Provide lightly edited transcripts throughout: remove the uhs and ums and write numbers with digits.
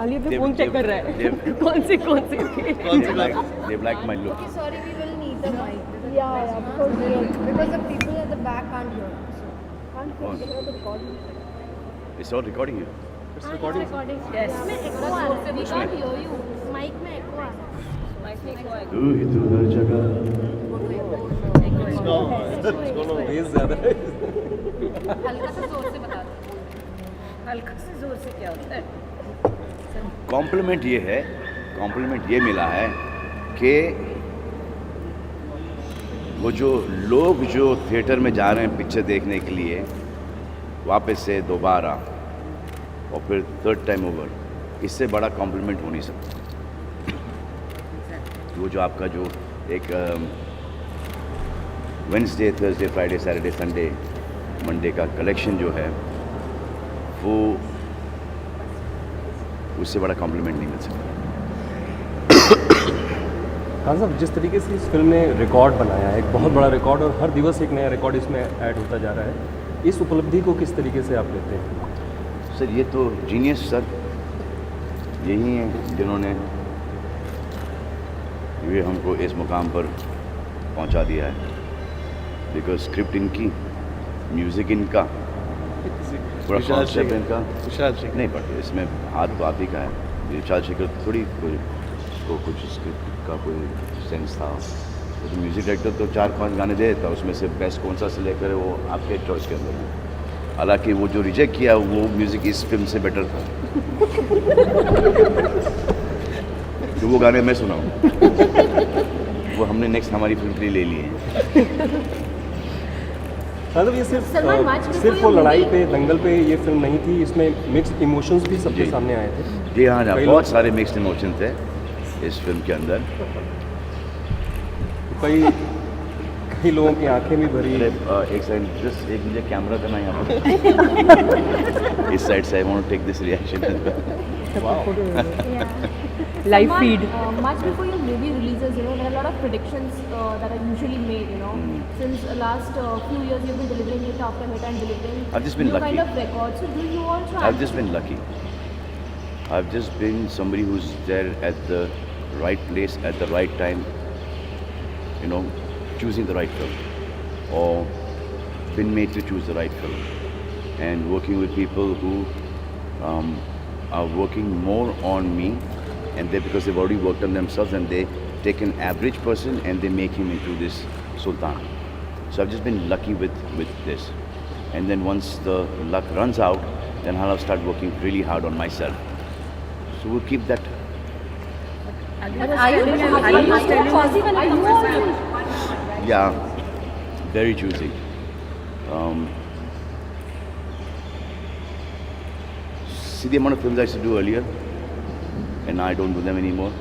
अली अपने phone check कर रहा है कौन सी They like my look. Okay, sorry, we will need the mic. Yeah, because the people at the back can't hear. So can't hear the recording. It's all recording you. It's recording. Yes. में echo आ रहा है. We can't hear you. Mic में echo आ रहा है. तू ही तू हर जगह. Base ज़्यादा है। हल्का सा जोर से बता दो. हल्का से जोर से क्या होता है? कॉम्प्लीमेंट ये मिला है कि वो जो लोग जो थिएटर में जा रहे हैं पिक्चर देखने के लिए वापस से दोबारा और फिर थर्ड टाइम ओवर, इससे बड़ा कॉम्प्लीमेंट हो नहीं सकता। वो जो आपका जो एक Wednesday, Thursday, Friday, Saturday, Sunday, Monday का कलेक्शन जो है वो उससे बड़ा कॉम्प्लीमेंट नहीं मिल सकता। खान साहब, जिस तरीके से इस फिल्म ने रिकॉर्ड बनाया है, एक बहुत बड़ा रिकॉर्ड, और हर दिवस एक नया रिकॉर्ड इसमें ऐड होता जा रहा है, इस उपलब्धि को किस तरीके से आप लेते हैं? सर ये तो जीनियस सर यही हैं जिन्होंने ये हमको इस मुकाम पर पहुंचा दिया है। बिकॉज स्क्रिप्ट इनकी, म्यूज़िक इनका, पूरा कॉन्सेप्ट इनका। विशाल शेखर नहीं पड़ते इसमें हाथ तो आप ही का है। विशाल शेखर थोड़ी कोई उसको कुछ स्क्रिप्ट का कोई सेंस था। तो म्यूज़िक डायरेक्टर तो 4-5 गाने दे देता, उसमें से बेस्ट कौन सा सिलेक्ट करे वो आपके चॉइस के अंदर है। हालांकि वो जो रिजेक्ट किया वो म्यूज़िक इस फिल्म से बेटर था। तो वो गाने मैं सुनाऊँ वो हमने नेक्स्ट हमारी फिल्म के लिए ले लिए हैं। मतलब ये सलमान, आज भी सिर्फ कोई वो लड़ाई movie- पे, दंगल पे ये फिल्म नहीं थी, इसमें मिक्स्ड इमोशंस भी सबके जी। सामने आए थे। जी हाँ, कई बहुत लोग- सारे मिक्स्ड इमोशन थे इस फिल्म के अंदर। कई लोगों की आंखें भी भरी। अरे एक सेकंड, जस्ट एक मुझे कैमरा करना यहाँ पर। इस साइड से I want to take this reaction. Live Salman, feed. Much before your movie releases, there are a lot of predictions that are usually made, Since last few years you've been delivering hit after hit and delivering I've just been new lucky. kind of records. So do you want to I've just been lucky. I've just been somebody who's there at the right place at the right time, choosing the right film, or been made to choose the right film, and working with people who are working more on me, and because they've already worked on themselves, and they take an average person and they make him into this sultan. So I've just been lucky with this, and then once the luck runs out, then I'll start working really hard on myself. So we'll keep that. Are you Yeah, very choosy. See the amount of films I used to do earlier, and I don't do them anymore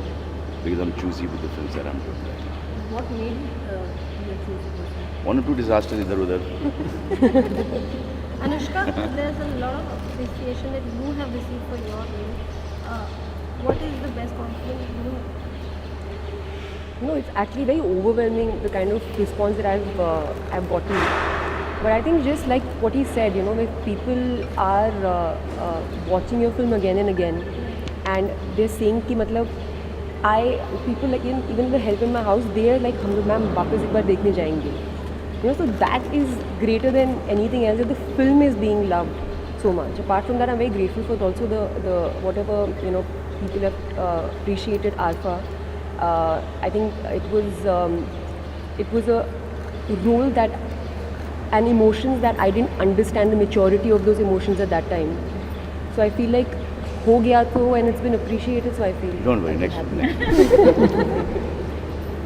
because I'm choosy with the films that I'm doing right now. What made you choose the person? One or two disasters idhar udhar. Anushka, there's a lot of appreciation that you have received for your role. What is the best compliment you have? It's actually very overwhelming, the kind of response that I've gotten. But I think just like what he said, if people are watching your film again and again, and they're saying कि मतलब people like even the help in my house, they are like हम लोग ma'am वापस एक बार देखने जाएंगे. So that is greater than anything else. That the film is being loved so much. Apart from that, I'm very grateful for also the whatever people have appreciated Alpha. I think it was a role that, and emotions that I didn't understand the maturity of those emotions at that time. So I feel like ho gaya tho, and it's been appreciated. So I feel. Don't worry, next.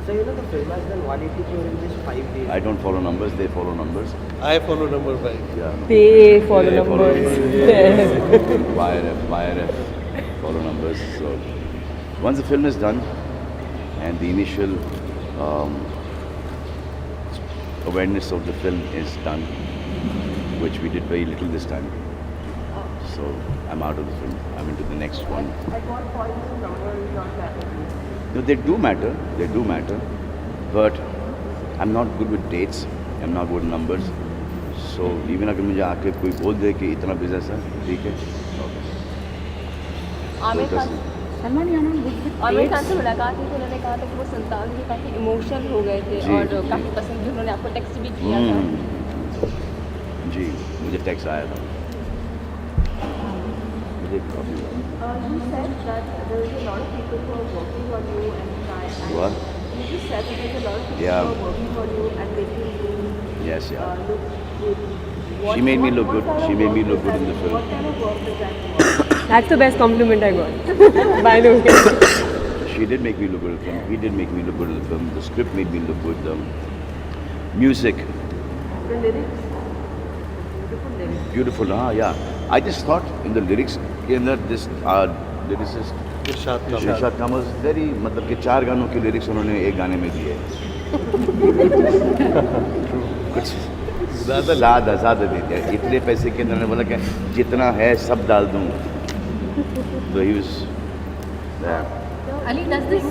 So the film has done 180 crore in just 5 days. I don't follow numbers; they follow numbers. I follow number 5. Yeah. They follow They follow numbers. YRF follow numbers. So once the film is done and the initial awareness of the film is done, which we did very little this time. So I'm out of the film. I'm into the next one. At what point the number is not mattering? No, they do matter, but I'm not good with dates. I'm not good with numbers. So even अगर मुझे आके कोई बोल दे कि इतना business है, ठीक है. आमिर खान सलमान यार आमिर खान से मुलाकात हुई तो उन्होंने कहा था कि वो सुल्तान से काफ़ी इमोशनल हो गए थे जी, और जी। काफ़ी पसंद भी उन्होंने आपको टेक्स्ट भी किया था जी मुझे टैक्स आया था मुझे काफ़ी You said that there is a lot of people who are working on you and What? you just said that there is a lot of people Yeah. who are working on you and making you Yes, yeah. look good. She made me look good. She made me look good in the film. What kind of work does that That's the best compliment I got, by the way. She did make me look good in the film. He did make me look good in the film. The script made me look good. Music, The lyrics, beautiful lyrics. beautiful. Yeah. I just thought in the lyrics, this lyricist Irshad Kamil very मतलब कि 4 गानों के lyrics उन्होंने एक गाने में दिए कुछ ज़्यादा दे दिया इतने पैसे के अंदर बोला कि जितना है सब डाल दूँ तो ही Ali, does this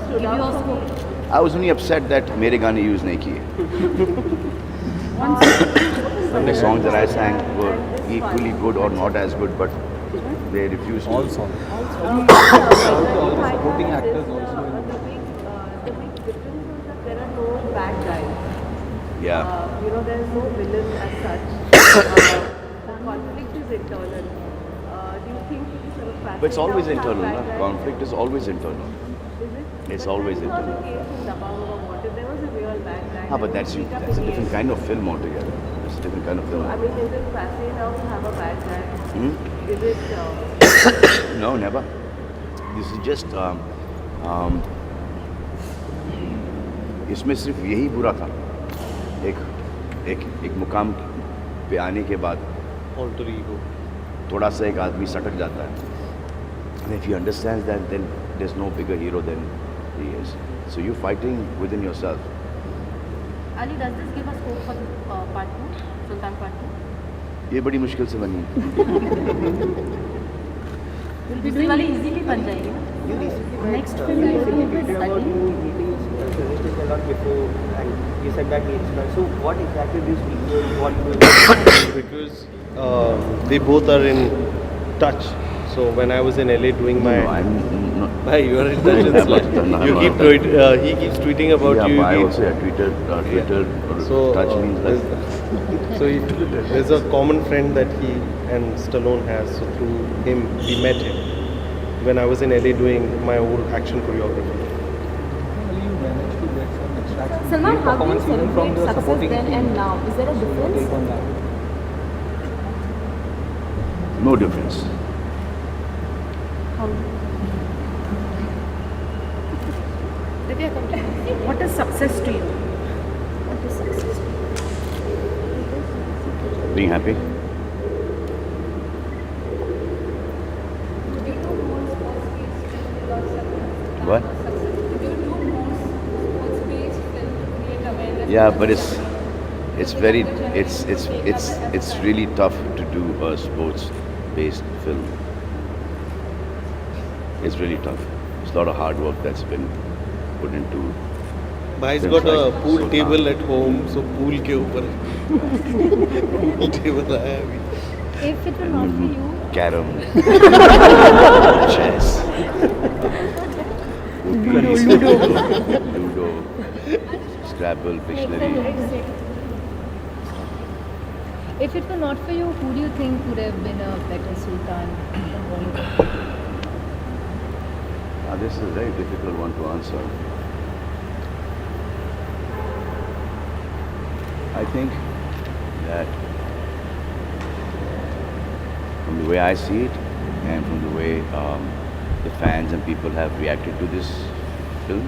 give you a scope? I was only upset that मेरे गाने यूज़ नहीं किए The songs that I sang were equally good or not as good, but they refused to. All songs. Supporting actors also. The big difference is that there are no bad guys. Yeah. There is no villain as such. Conflict is internal. Do you think it is sort of But it's always fascinating internal. how No? bad guys- Conflict is always internal. Is it? It's But always that's not internal. the case in Dabang or what? If there was a real bad guy, Ah, but that's then we a different kind of film altogether. It's a different kind of film. I mean, is it fascinating now to have a bad guy? Hmm? Is it? No, never. This is just. इसमें सिर्फ यही बुरा था एक मुकाम पे आने के बाद Alter ego. थोड़ा सा एक आदमी सटक जाता है and if he understands that then there's no bigger hero than he is so you're fighting within yourself. Ali, does this give a scope for part 2, Sultan part 2? ये बड़ी मुश्किल से बनी दूसरी वाली इजीली बन जाएगी ना? Next You tweeted about you meeting Sylvester Stallone before, and you said that he inspired. So what exactly this video you want to do? Because they both are in touch. So when I was in LA doing my, No, I'm not. Hi, you are in touch with I'm not- Sly. no, You I'm keep not. he keeps tweeting about Yeah, you. but I he- also Twitter So touch means like there's a common friend that he and Stallone has. So through him, we met him when I was in LA doing my old action choreography. You managed to get some extraction. Salman, how do you Performance even from celebrate the success supporting then team. and now? Is there a Your difference? take on that? no difference. What is success to you? Being happy. What? Yeah, but it's really tough to do a sports-based film. It's really tough. It's a lot of hard work that's been put into. Bhai's films got a like pool Sultan. table at home, so pool के ऊपर pool table आया है अभी. If it were not for you, Carom, chess, Ludo, Scrabble, Pictionary. If it were not for you, who do you think would have been a better Sultan than Bollywood? This is a very difficult one to answer. I think that from the way I see it and from the way the fans and people have reacted to this film,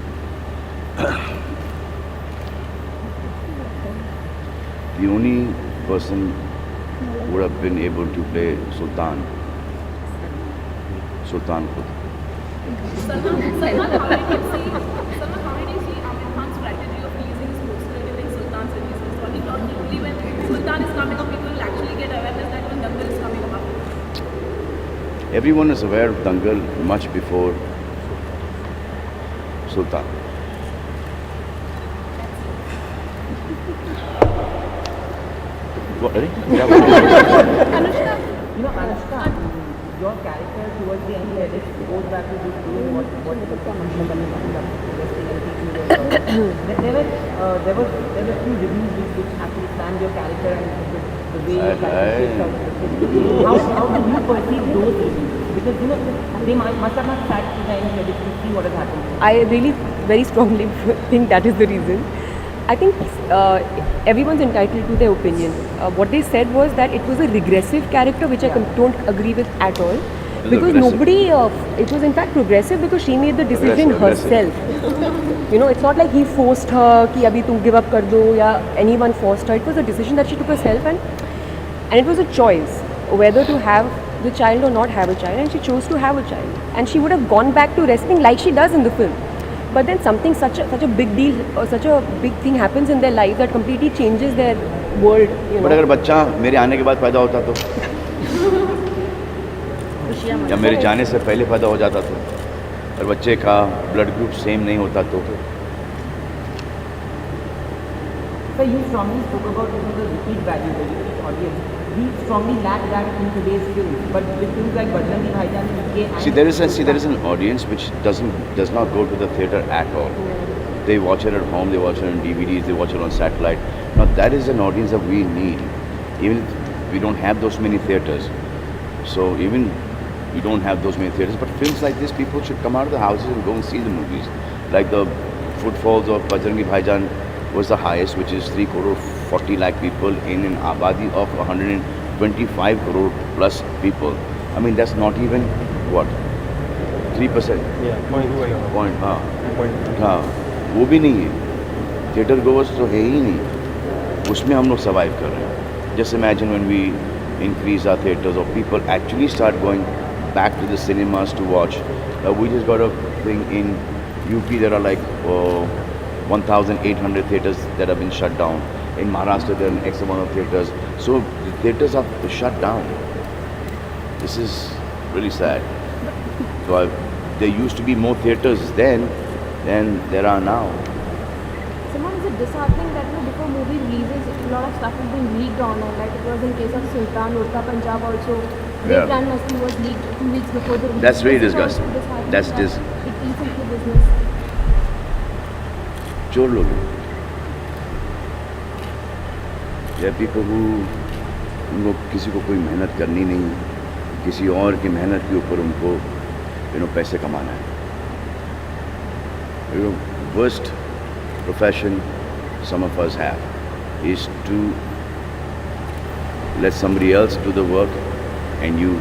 the only person who would have been able to play Sultan Khud. Salman, how did you see Amir Khan's strategy of releasing his poster during Sultan's release? So he thought only when Sultan is coming up, people will actually get awareness that when Dangal is coming up. Everyone is aware of Dangal much before Sultan. What? Yeah, what? Anushka, your character towards the end where it goes back to just doing what the resting and teaching yourself. There were few reviews which actually stand your character and the way your character shapes out the film. How do you perceive those reviews? Because they must have not sat to the end credits to see what has happened. I really very strongly think that is the reason. I think everyone's entitled to their opinion. What they said was that it was a regressive character, which I don't agree with at all. Because aggressive. nobody, it was in fact progressive because she made the decision Aggressive. herself. You know, it's not like he forced her, कि अभी तुम give up कर दो, या anyone forced her. It was a decision that she took herself, and it was a choice whether to have the child or not have a child, and she chose to have a child. And she would have gone back to wrestling like she does in the film. But then something such a big deal or such a big thing happens in their life that completely changes their world. You but know. अगर बच्चा मेरे आने के बाद पैदा होता तो, या मेरे जाने से पहले पैदा हो जाता तो, और बच्चे का ब्लड ग्रुप सेम नहीं होता तो, So you strongly spoke about the repeat value, the repeat audience. We strongly lack that in today's films. But with films like Bajrangi Bhaijaan, PK and see there is an audience which does not go to the theater at all. They watch it at home, they watch it on DVDs, they watch it on satellite. Now that is an audience that we need. Even if we don't have those many theaters. So even we don't have those many theaters, but films like this, people should come out of the houses and go and see the movies. Like the footfalls of Bajrangi Bhaijaan was the highest, which is 3 crore 40 lakh people in an Abadi of 125 crore plus people. I mean, that's not even, what, 3%? Yeah, Point, हाँ, वो भी नहीं है. Theatre गोवर्स तो है ही नहीं. उसमें हम लोग सर्वाइव कर रहे हैं. Just imagine when we increase our theaters or people actually start going back to the cinemas to watch. We just got a thing in UP, there are like 1,800 theaters that have been shut down. In Maharashtra, there are an X amount of theaters. So the theaters are shut down. This is really sad. So there used to be more theaters then than there are now. Sometimes it's disheartening that before movie releases, a lot of stuff has been leaked online. Like it was in case of Sultan, Urta Punjab also. Yeah. Plan Masti was leaked 2 weeks before the release. That's really This is also disgusting. disheartening That's that it eats into business. चोर लोग हैं. There are people who उनको किसी को कोई मेहनत करनी नहीं, किसी और की मेहनत के ऊपर उनको पैसे कमाना है. Worst profession some of us have is to let somebody else do the work and you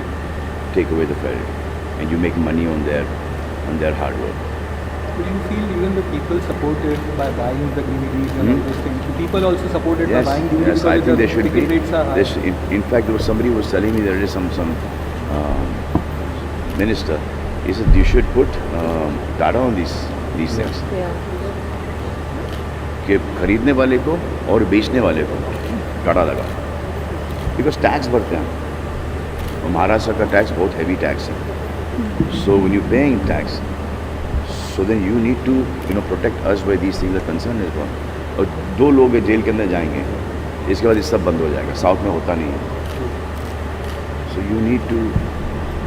take away the credit and you make money on their hard work. Do you feel even the people support it by buying the DVDs and all those things? Do people also support it by buying DVDs Yes, I because think the they should be. ticket rates are high? In fact, there was somebody who was telling me there is some minister. He said you should put data on these things. Yeah. कि खरीदने वाले को और बेचने वाले को data लगा. Because tax भरते हैं और महाराष्ट्र का टैक्स बहुत हैवी टैक्स है. So when you paying tax so then you need to protect us where these things are concerned as well. और 2 लोग जेल के अंदर जाएंगे, इसके बाद ये सब बंद हो जाएगा. साउथ में होता नहीं है. So you need to.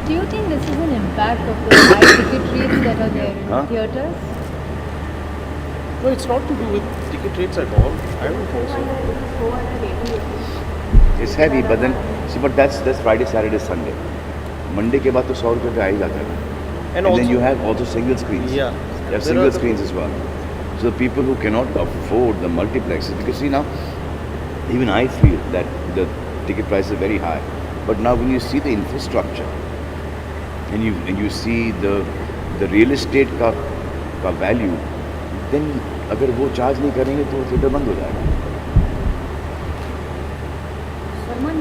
Do you think this is an impact of the high ticket rates that are there in Huh? theatres? No, it's not to do with ticket rates at all. I don't think so. It's heavy, but that's Friday, Saturday, Sunday. Monday के बाद तो 100 रुपये पे आ ही जाता है. And then you have also single screens. Yeah. You have single screens as well. So the people who cannot afford the multiplexes, because see now, even I feel that the ticket price is very high. But now when you see the infrastructure and you see the real estate का value, then अगर वो charge नहीं करेंगे तो theatre बंद हो जाएगा.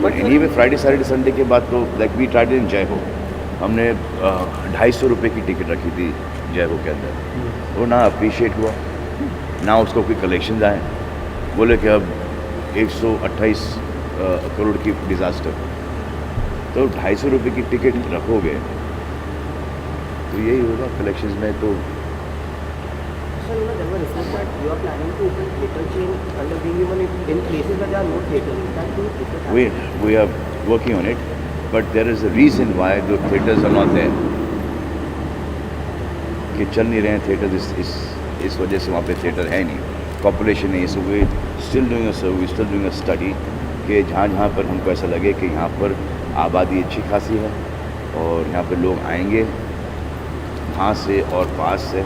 But anyway, Friday, Saturday, Sunday के बाद तो like we tried it in Jai Ho. हमने 250 रुपये की टिकट रखी थी जय हो के अंदर. वो ना अप्रिशिएट हुआ, ना उसको कोई कलेक्शन आए. बोले कि अब 128 करोड़ की डिज़ास्टर. तो 250 रुपये की टिकट रखोगे तो यही होगा कलेक्शंस में. तो So, there were reports that you are planning to open theatre chain under being even in places where there are no theatres. Is that true? we are working on it. but there is a reason why the theatres are not there. कि चल नहीं रहे हैं theatres इस वजह से वहाँ पे theatre है नहीं, population नहीं है. So we still doing a survey, still doing a study कि जहाँ पर हमको ऐसा लगे कि यहाँ पर आबादी अच्छी खासी है और यहाँ पर लोग आएंगे वहाँ से और पास से.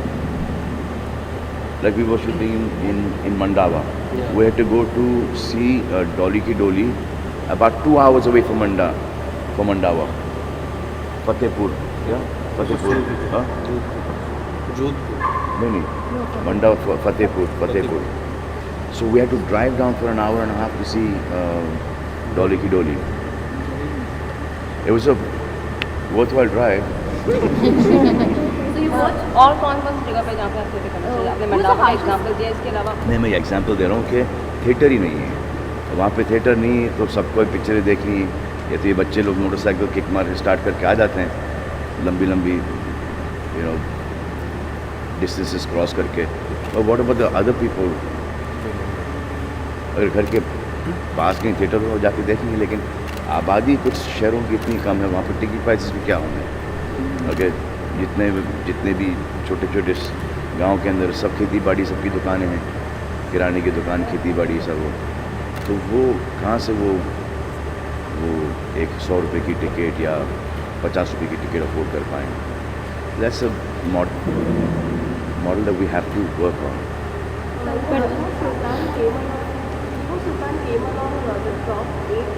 Like we were shooting in Mandava. Yeah. We had to go to see Dolly Ki Doli about 2 hours away from Mandava. Fatehpur. Yeah? Fatehpur. Huh? Jodhpur. No. Mandava, Fatehpur. So we had to drive down for an hour and a half to see Dolly Ki Doli. It was a worthwhile drive. So you watch और कौन जगह पे जहाँ पे आप theatre करना चाहिए? आपने मंडावा का एग्जाम्पल दिया, इसके अलावा मैं एग्जांपल दे रहा हूँ कि थिएटर ही नहीं है. वहाँ पे थिएटर नहीं है तो सबको पिक्चरें देखनी है. या तो ये बच्चे लोग मोटरसाइकिल किक मार के स्टार्ट करके आ जाते हैं लंबी डिस्टेंसेस क्रॉस करके. और what about the other people? अगर घर के पास कहीं थिएटर हो जाके देखेंगे, लेकिन आबादी कुछ शहरों की इतनी कम है, वहाँ पर टिकट प्राइसेस भी क्या होंगे. अगर जितने भी छोटे गांव के अंदर सब खेती बाड़ी, सबकी दुकानें हैं, किराने की दुकान, खेती बाड़ी सब हो, तो वो कहाँ से वो एक 100 रुपये की टिकट या 50 रुपये की टिकट अफोर्ड कर पाएंगे. That's a model that we have to work on. Sultan came along, the top 8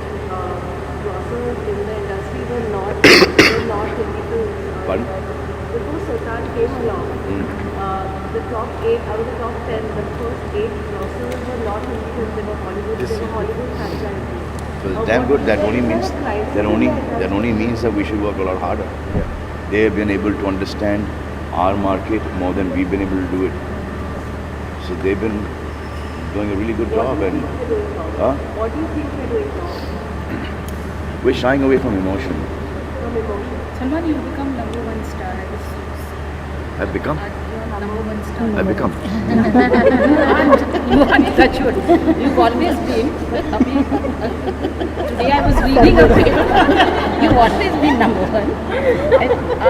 grossers in the industry were not Hindi films. Pardon? Before Sultan came along, the top 8 out of the top 10, the first 8 grossers were not Hindi films. They were Hollywood. They were Hollywood franchises. So damn good. That only means that we should work a lot harder. Yeah. They have been able to understand our market more than we've been able to do it. So they've been doing a really good job. And What do you think we're doing wrong? we're shying away from emotion. From emotion. Salman, you become number one star at this. I've become. Number one star. I've become. You are such good. You've always been. Today I was reading a paper. You've always been number one.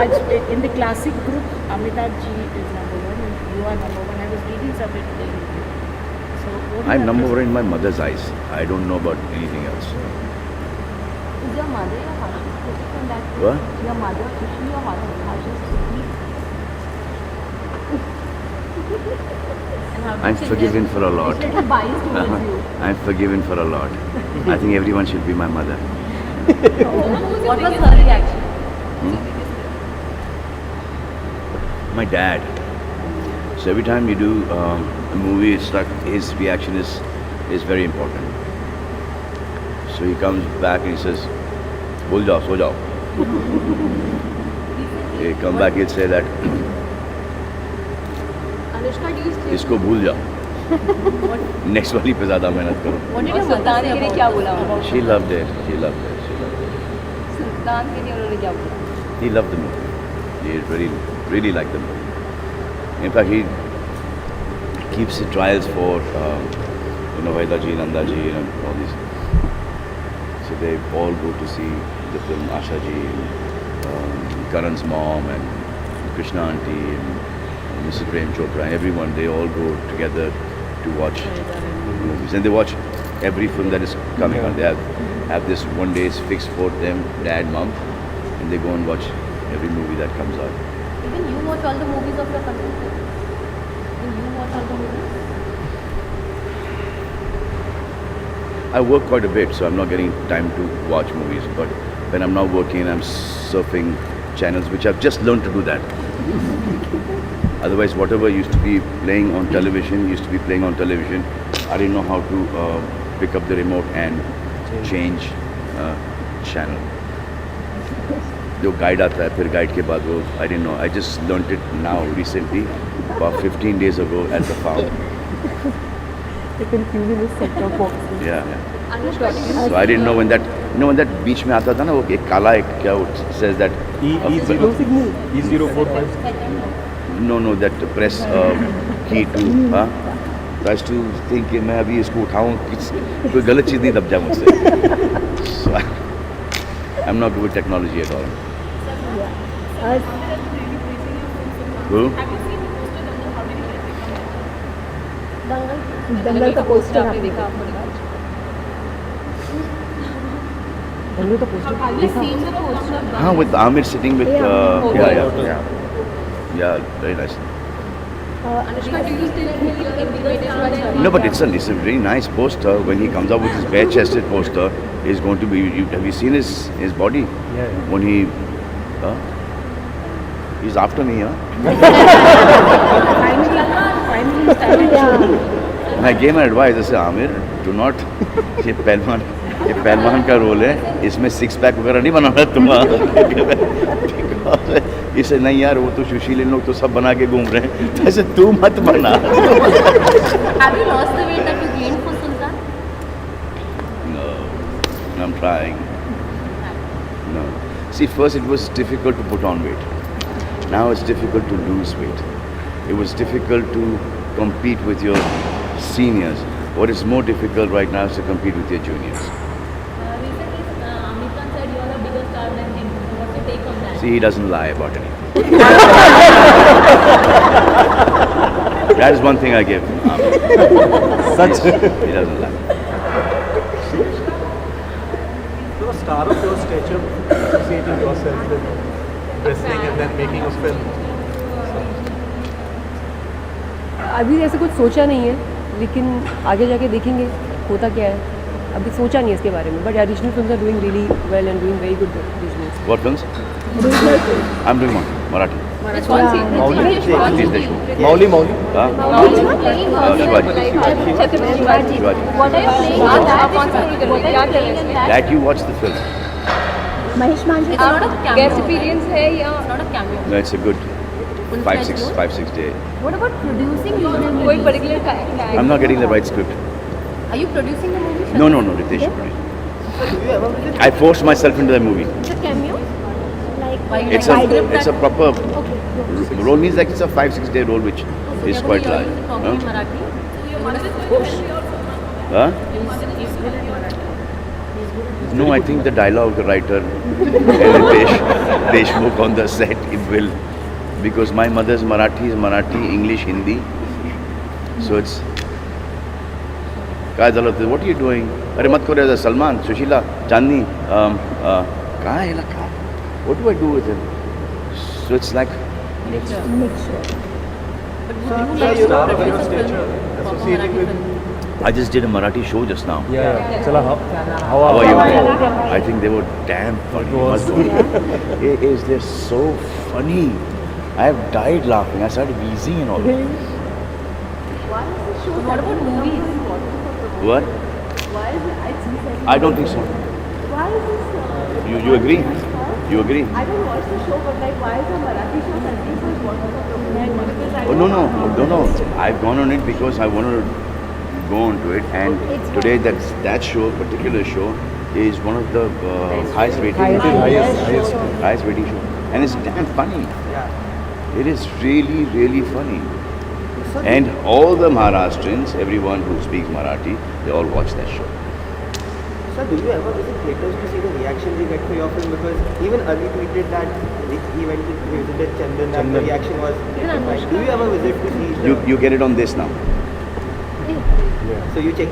And in the classic group, Amitabh ji is number one and you are number one. I was reading something today. So what do I'm you number have to one in my mother's eyes. I don't know about anything else. Is your mother your harshest critic on that? What? Your mother, is she your harshest critic? And how do I'm you say forgiven that? for a lot. Is she biased towards you? I'm forgiven for a lot. I think everyone should be my mother. What was her reaction? My dad. So every time you do a movie, it's like his reaction is very important. So he comes back and he says, "Bhul jao, so jao." He come back, he'll say that, Anushka, do you still "इसको भूल जाओ, next वाली पे ज़्यादा मेहनत करो." What did your Sultan के लिए क्या बोला उन्होंने? She loved it. She loved it. She loved it. Sultan के लिए उन्होंने क्या बोला? He loved the movie. He really liked the movie. In fact, he keeps the trials for Vaida ji, Nanda ji, and all these. So they all go to see the film. Asha ji, Karan's mom, and Krishna auntie, and Mrs. Prem Chopra. Everyone, they all go together to watch movies, and they watch every film that is coming on. They have this one day is fixed for them, dad, mom, and they go and watch every movie that comes out. even you watch all the movies of your country? And you watch all the movies? I work quite a bit, so I'm not getting time to watch movies. But when I'm not working, I'm surfing channels, which I've just learned to do that. Otherwise, whatever used to be playing on television, I didn't know how to pick up the remote and change channel. जो guide आता है, फिर guide के बाद वो I didn't know. I just learned it now recently, about 15 days ago at the farm. The confusion is set top boxes. Yeah. Anushka, do you So I didn't know when that बीच में आता था ना, वो एक काला एक क्या says that No signal. E045. no that press key to so I used to think कि मैं अभी इसको उठाऊं, कोई गलत चीज़ नहीं दब जाए मुझसे. So I'm not good with technology at all. Uh, Who? Have you seen the poster Dangal? How did you like it? दंगल का पोस्टर आपने आपने देखा आपने दंगल का poster Have you seen the poster? हाँ, with Amir sitting with. Yeah, very nice. Anushka, do you still feel you're a bigger star than No, but it's a very nice poster. When he comes out with his bare-chested poster, he's going to be. Have you seen his body? Yeah. When he, he's after me, huh? And I gave my advice. I said, Amir, do not. ये पहलवान का role है. इसमें six pack वगैरह नहीं बनाना तुम्हारा. इसे नहीं यार, वो तो सुशील इन लोग तो सब बना के घूम रहे हैं. तो ऐसे तू मत बना. Have you lost the weight that you gained for Sultan? No, I'm trying. No. See, first it was difficult to put on weight. Now it's difficult to lose weight. It was difficult to compete with your seniors. What is more difficult right now is to compete with your juniors. Recently, Amir Khan said you are a bigger star than him. So what's your take on that? See, he doesn't lie about anything. That is one thing I give. Such. He doesn't lie. You're a star of your stature, associating yourself with wrestling and then making a film. अभी ऐसे कुछ सोचा नहीं है, लेकिन आगे जाके देखेंगे होता क्या है. अभी सोचा नहीं है इसके बारे में. But regional films are doing really well and doing very good regionals. What films? I'm doing one. Marathi. Which one scene? Ritesh Deshmukh. Mauli. Huh? What are you playing on Shivaji. Shivaji. What are you playing on that? What are you playing in that? That you watch the film. Mahesh Manjari. It's not a cameo. Guest experience है या It's not a cameo. No, it's a good Full-fledged 5-6 day. What about producing usual कोई movies? Particular I'm not getting the right script. Are you producing the movie? No, Ritesh should produce. So do you ever visit? I forced myself into that movie. It's a cameo? Like, why you It's like a proper Okay. role. Means like it's a 5-6 day role, which is quite large. Talking in Marathi? Huh? No, I think the dialogue writer Ritesh Deshmukh on the set, it will, because my mother's Marathi is Marathi, English, Hindi. So it's काय झालं होतं? What are you doing? अरे मत करो यार, सलमान, सुशीला, चांदनी, काय ह्याला काय? What do I do with him? So it's like Star of your stature, associating with. I just did a Marathi show just now. Yeah. चला how How are you? I think they were damn funny. It was. They're so funny. I have died laughing. I started wheezing and all. What about movies? What? I don't think so. Why is this? You agree? You agree? I don't watch the show, but like, why is a Marathi show continues to watch the program? Because I Oh no. I've gone on it because I wanted to go on to it, and today that show, particular show, is one of the highest rated highest rating show, and it's damn funny. It is really funny. And all the Maharashtrians, everyone who speaks Marathi, they all watch that show. Sir, do you ever visit theatres to see the reactions you get for your film? Because even Ali tweeted that he visited Chandan and the reaction was fine. Do you ever visit to see the... You get it on this now. So you check,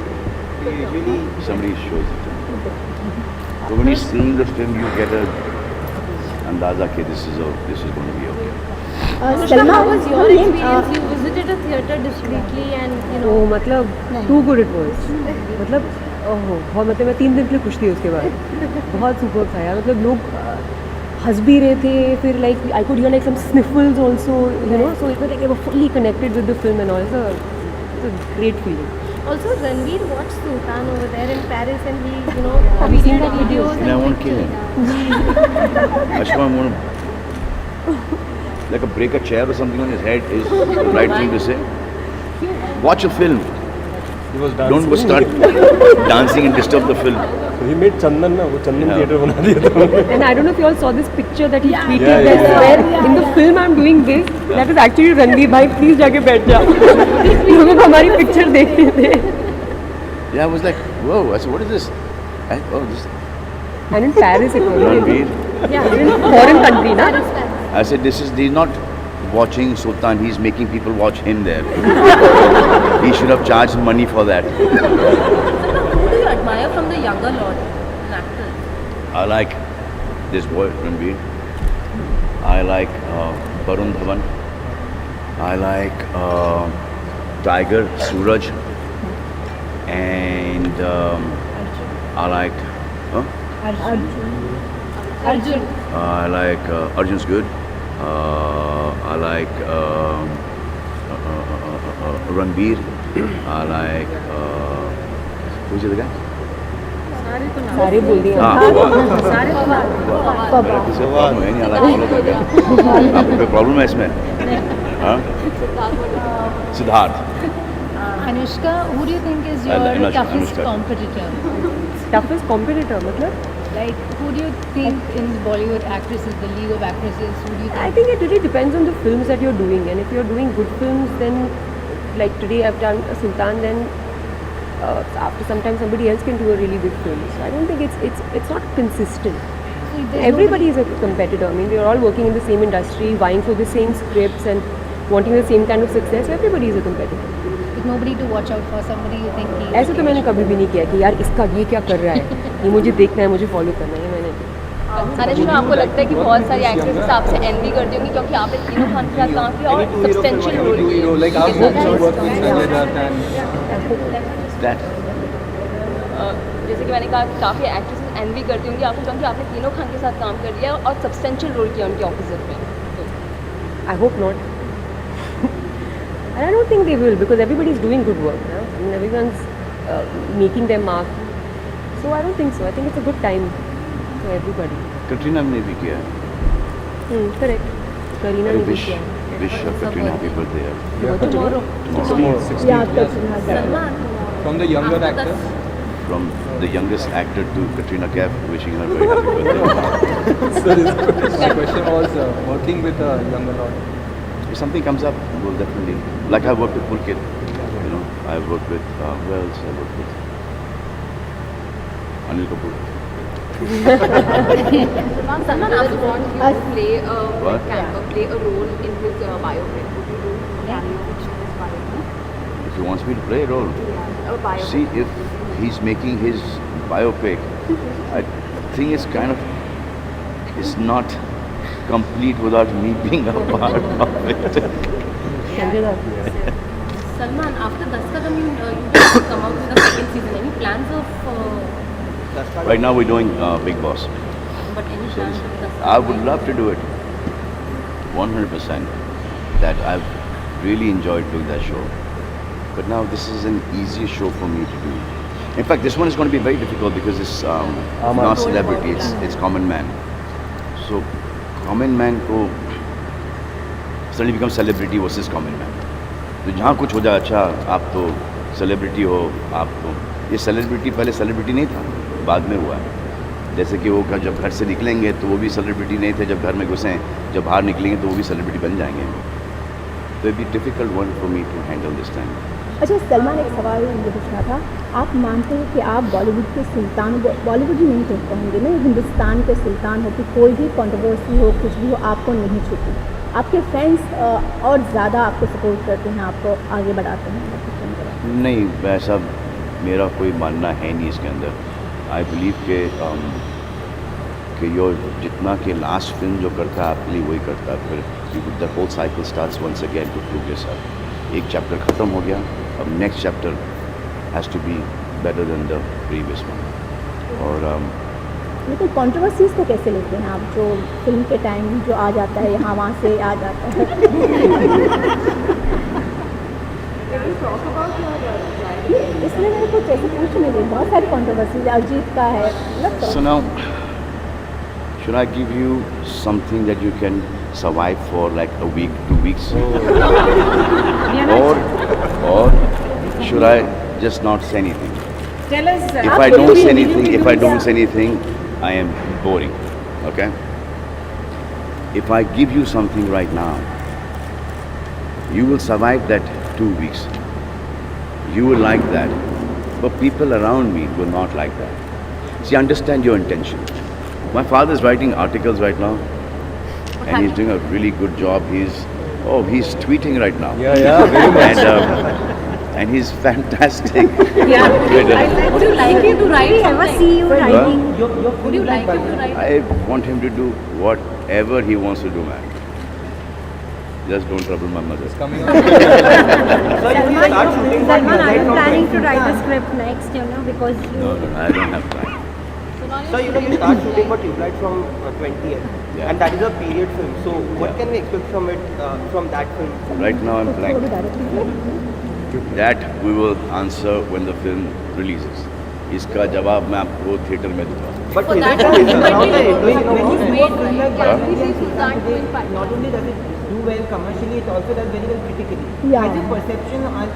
you usually... Somebody shows it. So when you see the film, you get a andaza that this is going to be okay. Anushka, how was your experience? You visited a theatre discreetly and, you know... ओ मतलब to good it was. मतलब ओहो बहुत, मतलब मैं 3 दिन के लिए खुश थी उसके बाद. बहुत सुपर था यार. मतलब लोग हंस भी रहे थे, फिर like I could hear like some sniffles also, you know, so it was like I was fully connected with the film and all. It's a great feeling. Also, Ranveer watched Sultan over there in Paris and he, you know, Have you seen that videos And I want to kill him. Ashwa, I want to like break a chair or something on his head is the right thing to say. Watch a film. He was dancing. Don't go start dancing and disturb the film. So he made Chandan ना, वो चंदन Yeah. Theatre बना दिया था. And I don't know if you all saw this picture that he tweeted Yeah, that yeah. where in the film I'm doing this, that is actually Ranveer भाई please जाके बैठ जा. लोगों को हमारी picture देखने थे. Yeah, I was like, whoa. I said, what is this? Oh, this. And in Paris it was. Ranveer. Yeah, in foreign country, na? I said, he's not watching Sultan, he's making people watch him there. He should have charged money for that. Who do you admire from the younger lot, an actor? I like this boy, Ranveer. I like Varun Dhawan. I like Tiger, Suraj. And I like... Huh? Arjun. I like Arjun's good. I like Ranveer. I like who's the other guy? सारे बोल दिए problem है नहीं अलग follow कर गया आपको कोई प्रॉब्लम है इसमें हाँ Siddharth Anushka, who do you think is your Anushka, toughest Anushka. competitor? toughest competitor मतलब Like, who do you think in Bollywood actresses, the League of Actresses, who do you I think? think it really depends on the films that you're doing, and if you're doing good films, then like today I've done a Sultan, then after some time somebody else can do a really big film. So I don't think it's not consistent. So there's Everybody is a competitor. I mean, we're all working in the same industry, vying for the same scripts and wanting the same kind of success. Everybody is a competitor. With nobody to watch out for, somebody you think he ऐसा तो मैंने कभी भी नहीं किया कि यार इसका ये क्या कर रहा है, ये मुझे देखना है, मुझे फॉलो करना है, मैंने अनुष्का, आपको लगता है कि बहुत सारी एक्ट्रेसेस आपसे एनवी करती होंगी क्योंकि आपने तीनों खान के साथ काम किया और substantial role Two hero, like how much you work with Sanjay Dutt and that जैसे कि मैंने कहा कि काफ़ी एक्ट्रेसेस एनवी करती होंगी आपको क्योंकि आपने तीनों खान के साथ काम कर लिया और सब्सटेंशियल रोल किया उनके ऑपोजिट में. I hope not. And I don't think they will because everybody is doing good work. I mean, everyone's making their mark. So I don't think so. I think it's a good time for everybody. Katrina ने भी किया है Correct. Kareena ne bhi wish kiya. Katrina happy birthday yaar. Tomorrow. from the younger actors. From the youngest actor to Katrina Kaif, wishing her very happy birthday. My question was working with a younger lot. If something comes up, we'll definitely. Like I worked with Pulkit, you know. I've worked with who else? I worked with Anil Kapoor. Salman also wants you to play What? play a role in his biopic. Would you do a cameo in his biopic? If he wants me to play a role, A biopic. see if he's making his biopic. I think it's kind of it's not complete without me being a part of it. Sanjay Dutt. Salman, after Daskadam, you didn't come out with the second season. Any plans of, Right now we're doing Big Boss. but any plans of Daskadam? I would love to do it. 100%. That I've really enjoyed doing that show. But now this is an easier show for me to do. In fact, this one is going to be very difficult because it's not celebrity, it's common man. So, common man को suddenly becomes celebrity versus common man. तो जहाँ कुछ हो जाए अच्छा आप तो celebrity हो आप तो ये सेलिब्रिटी पहले सेलिब्रिटी नहीं था बाद में हुआ है जैसे कि वो जब घर से निकलेंगे तो वो भी सेलिब्रिटी नहीं थे जब घर में घुसें जब बाहर निकलेंगे तो वो भी सेलिब्रिटी बन जाएंगे तो it be difficult one for me to handle this time अच्छा सलमान, एक सवाल ये पूछना था, आप मानते हैं कि आप बॉलीवुड के सुल्तान, बॉलीवुड ही नहीं कहेंगे ना, हिंदुस्तान के सुल्तान हो कि कोई भी कंट्रोवर्सी हो कुछ भी हो आपको नहीं छूती, आपके फैंस और ज़्यादा आपको सपोर्ट करते हैं, आपको आगे बढ़ाते हैं? नहीं वैसा मेरा कोई मानना है नहीं इसके अंदर आई बिलीव कि यो जितना कि लास्ट फिल्म जो करता है आपके लिए वही करता है फिर the whole cycle starts once again to prove yourself एक चैप्टर ख़त्म हो गया अब next chapter has to be better than the previous one और लेकिन कंट्रोवर्सीज को कैसे लेते हैं आप, जो फिल्म के टाइम जो आ जाता है यहाँ वहाँ से आ जाता है? इसलिए मेरे कुछ ऐसे पूछ नहीं रही, बहुत सारी कंट्रोवर्सीज अरिजीत का है मतलब So now, should I give you something that you can survive for like a week, 2 weeks? or should I just not say anything? Tell us. If I don't say anything, I am boring. Okay? If I give you something right now, you will survive that 2 weeks. You will like that. But people around me will not like that. See, understand your intention. My father is writing articles right now, and he's doing a really good job. He's tweeting right now. Yeah, very much. And he's fantastic. Yeah. Twitter. Would you like him to write something? see you writing? Would you like him to write? I want him to do whatever he wants to do, man. Just don't trouble my mother. Coming up. Salman, are you planning to write a script next, because No, I don't have time. So you start shooting for Tubelight from 20th, Yeah. and that is a period film. So what Yeah. can we expect from it, from that film? Right now I'm blank. That we will answer when the film releases. इसका जवाब मैं आपको theatre में दूंगा. But For that, is when around the you doing when you film made, like right? that, Can we see Sultan doing fine? not only does it do well commercially, it also does very well critically. Yeah. Has your perception and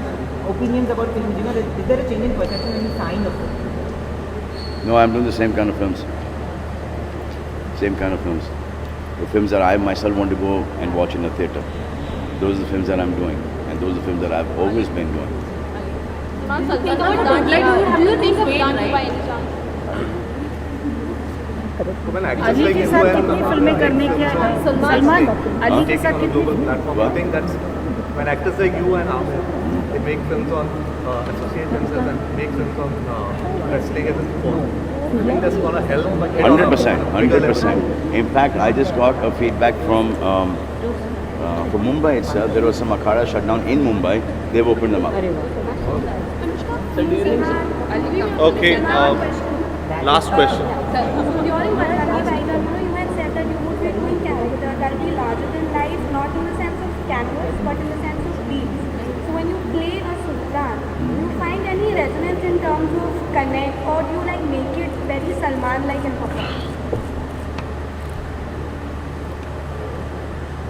opinions about films, is there a change in perception when you sign a film? No, I'm doing the same kind of films. Same kind of films. The films that I myself want to go and watch in a theatre. Those are the films that I'm doing, and those are the films that I've always been doing. Think about Tubelight. Do you think of Sultan by any chance? Ali के साथ कितनी फिल्में करने के सलमान अली के साथ कितनी platform. I think that's when actors like you and Amir, they make films on associate themselves and make films on wrestling as a sport. I think that's gonna help. 100%, 100%. In fact, I just got a feedback from Mumbai itself. There was some akhada shutdown in Mumbai. They've opened them up. Okay, last question. During Marathi Final, you had said that you would be doing character that will be larger than life, not in the sense of canvas, but in the sense of beats. So when you play a Sultan, do you find any resonance in terms of connect, or do you make it very Salman-like and performance?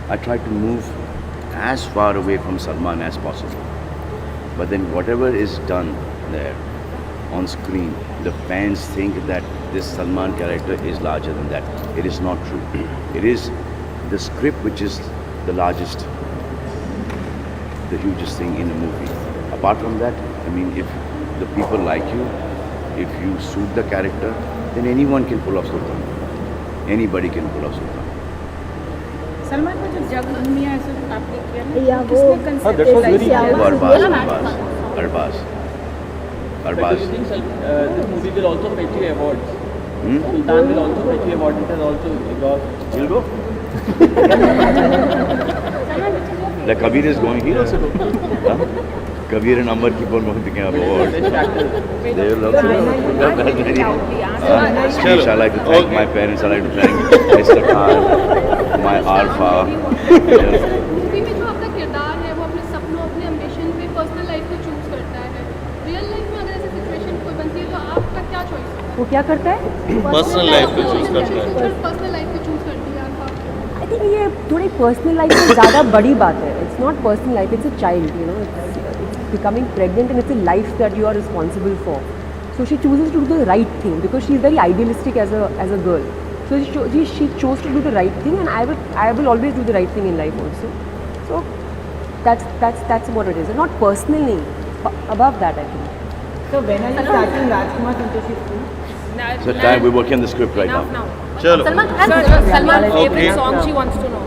I try to move as far away from Salman as possible. But then whatever is done there on screen, the fans think that this Salman character is larger than that. It is not true. It is the script which is the largest, the hugest thing in a movie. Apart from that, I mean, if the people like you, if you suit the character, then anyone can pull off Sultan. Anybody can pull off Sultan. Salman को जो जग दुनिया ऐसे आपने किया ना, या वो किसने concept that was very- किया? Arbaz. Do you think this movie will also fetch you awards? Hmm? Sultan will also fetch you awards. It has also got. He'll go. The Kabir is going, he'll also go. Huh? Kabir and Amar keep on going picking up awards. They will also go. Sheesh, I like to thank my parents, I like to thank Mr. Khan, my Alpha. Movie में जो आपका किरदार है वो अपने सपनों अपने ambition पे पर्सनल लाइफ को चूज करता है. रियल लाइफ में अगर ऐसी सिचुएशन कोई बनती है तो आपका क्या चॉइस होगा? वो क्या करता है? Personal life को choose करता है. पर्सनल लाइफ को चूज करती है आपका. आई थिंक ये थोड़ी पर्सनल लाइफ से ज़्यादा बड़ी बात है. It's not personal life, it's a child, it's becoming pregnant and it's a life that you are responsible for. So she chooses to do the right thing because she is very idealistic as a girl. So she chose to do the right thing, and I will always do the right thing in life also. So that's what it is. It's not personally above that, I think. So when are you starting Rajkumar Santoshi's film? So time we're working on the script right now. Chalo. Salman's Okay. favorite song she wants to know.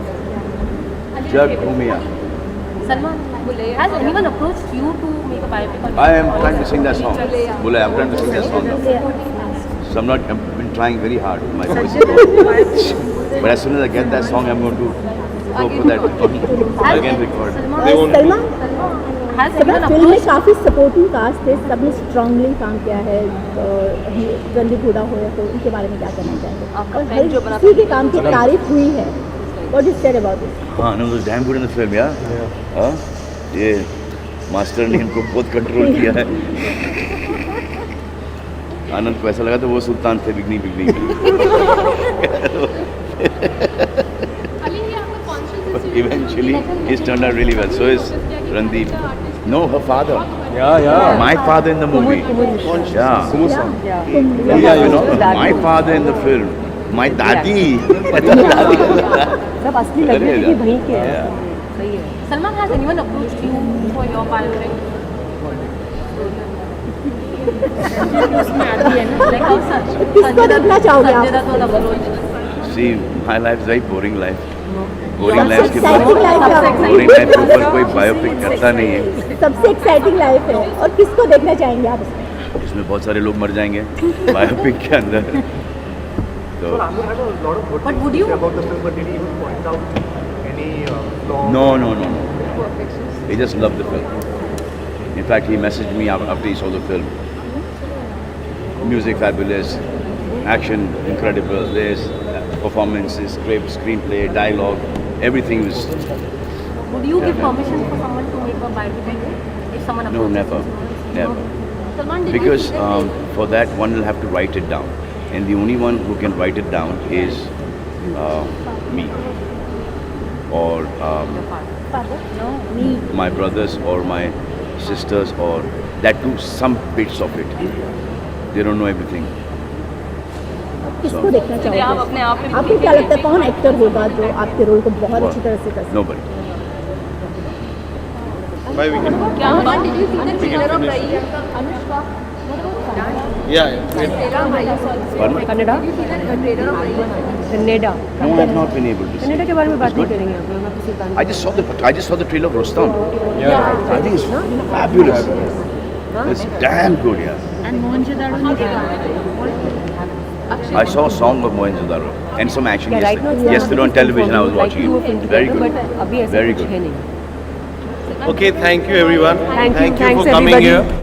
Jag Bhumiya. Salman, has anyone approached you to make a biopic on I am trying to sing that song. Bule, I'm trying to sing that song now. So I've been trying very hard. My voice is broken. But as soon as I get that song, I'm going to go for that again record. Salman Salman film में काफ़ी supporting cast है, सबने strongly काम किया है. रणदीप हुडा हो या तो उनके बारे में क्या कहना चाहेंगे? और हर किसी के काम की तारीफ हुई है. What is said about this? हाँ, no, it was damn good in the film, yeah. हाँ, ये मास्टर ने इनको बहुत कंट्रोल किया है. आनंद को ऐसा लगा तो वो सुल्तान थे बिगनी. अली, ये आपका conscious decision Eventually, he's turned out really well. So is Randeep. No, her father. Yeah. My father in the movie. Yeah. My father in the film. My dadi. सब असली लगने की वहीं के हैं. Yeah. सही है. Salman, has anyone approached you for your biopic? किसको देखना चाहोगे आप? See, my life is very boring life. Boring सबसे life के एक्साइटिंग लाइफ है boring life के ऊपर कोई बायोपिक करता नहीं है. सबसे एक्साइटिंग लाइफ है और किसको देखना चाहेंगे आप इसमें? इसमें बहुत सारे लोग मर जाएंगे बायोपिक के अंदर. तो But would you about the film, but did he even point out any flaws? no. He just loved the film. In fact, he messaged me after he saw the film. Music fabulous, action incredible, there's performances, script, screenplay, dialogue, everything was. Would you give permission for someone to make a biopic if someone No, approaches? never. Salman, did Because you see that for that one will have to write it down, and the only one who can write it down is me, or my brothers or my sisters, or that too some bits of it. They don't know everything. किसको देखना आप चाहोगे? अपने आप में आपको क्या लगता है कौन एक्टर होगा जो आपके रोल को बहुत अच्छी तरह से कर सकता Nobody. Bye, we can. क्या Salman, did you see the trailer of Priyanka Anushka? Yeah. Pardon? Kannada? Kannada. No, I have not been able to see. Kannada के बारे में बात It's नहीं good. करेंगे आप लोग किसी I just saw the trailer of Rustam. I think it's fabulous. It's damn good, yeah. And Mohenjo-daro. I saw a song of Mohenjo-daro and some action Yeah, right now yesterday. Yesterday on television I was watching it. Very good. But अभी ऐसा Very कुछ good. है नहीं. Okay, thank you everyone. Thank you, for thanks coming everybody. here.